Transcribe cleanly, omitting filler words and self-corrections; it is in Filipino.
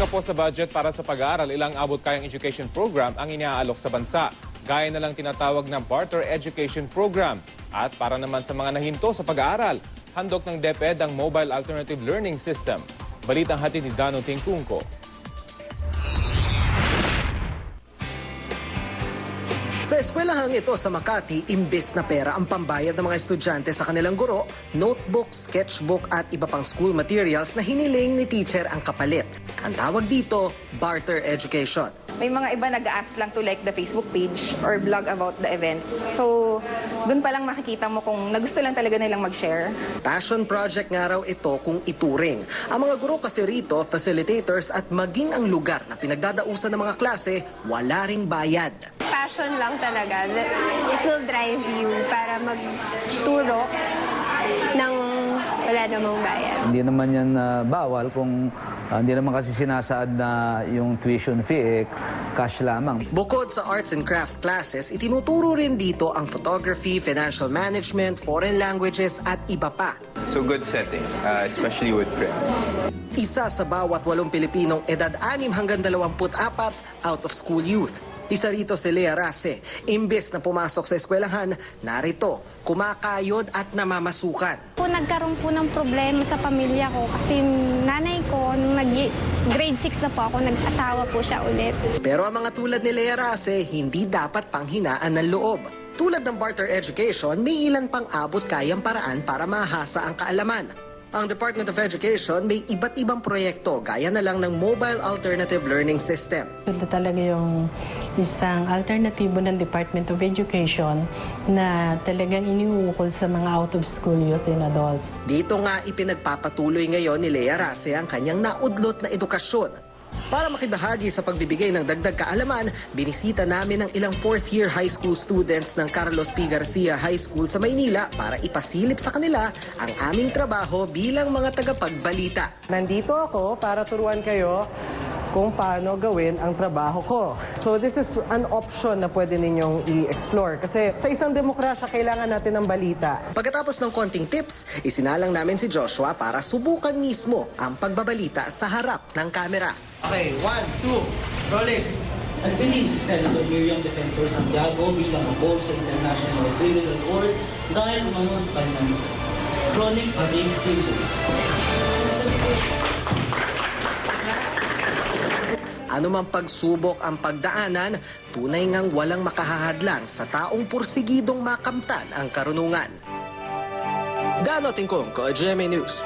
po sa budget para sa pag-aaral, ilang abot kayang education program ang iniaalok sa bansa. Gaya na lang tinatawag na Barter Education Program. At para naman sa mga nahinto sa pag-aaral, handog ng DepEd ang Mobile Alternative Learning System. Balitang hatid ni Dano Tingkungko. Sa eskwelahang ito sa Makati, imbes na pera ang pambayad ng mga estudyante sa kanilang guro, notebook, sketchbook at iba pang school materials na hiniling ni teacher ang kapalit. Ang tawag dito, barter education. May mga iba nag-ask lang to like the Facebook page or blog about the event. So, dun pa lang makikita mo kung nagusto lang talaga nilang mag-share. Passion project nga raw ito kung ituring. Ang mga guro kasi rito, facilitators at maging ang lugar na pinagdadausan ng mga klase, wala ring bayad. Passion lang talaga. It will drive you para magturo ng wala namang bayad. Hindi naman yan bawal kung hindi naman kasi sinasaad na yung tuition fee, cash lamang. Bukod sa arts and crafts classes, itinuturo rin dito ang photography, financial management, foreign languages at iba pa. So good setting, especially with friends. Isa sa bawat 8 Pilipinong edad 6 hanggang 24 out-of-school youth. Isa rito si Lea Rase. Imbes na pumasok sa eskwelahan, narito, kumakayod at namamasukan. Nagkaroon po ng problema sa pamilya ko kasi nanay ko, nung grade 6 na po ako, nag-asawa po siya ulit. Pero ang mga tulad ni Lea Rase, hindi dapat panghinaan ng loob. Tulad ng barter education, may ilan pang abot kayang paraan para mahasa ang kaalaman. Ang Department of Education may iba't ibang proyekto gaya na lang ng Mobile Alternative Learning System. Ito talaga yung isang alternatibo ng Department of Education na talagang iniuukol sa mga out-of-school youth and adults. Dito nga ipinagpapatuloy ngayon ni Lea Rase ang kanyang naudlot na edukasyon. Para makibahagi sa pagbibigay ng dagdag kaalaman, binisita namin ang ilang 4th year high school students ng Carlos P. Garcia High School sa Maynila para ipasilip sa kanila ang aming trabaho bilang mga tagapagbalita. Nandito ako para turuan kayo kung paano gawin ang trabaho ko. So this is an option na pwede ninyong i-explore. Kasi sa isang demokrasya, kailangan natin ng balita. Pagkatapos ng konting tips, isinalang namin si Joshua para subukan mismo ang pagbabalita sa harap ng kamera. Okay, 1, 2, rolling. Nagpiling si Senator Miriam Defensor Santiago bilang abol sa International Criminal Court dahil umano sa kanyang chronic headache syndrome. Anumang pagsubok ang pagdaanan, tunay ngang walang makahahadlang sa taong pursigidong makamtan ang karunungan. Dano Tingkungko, GMA News.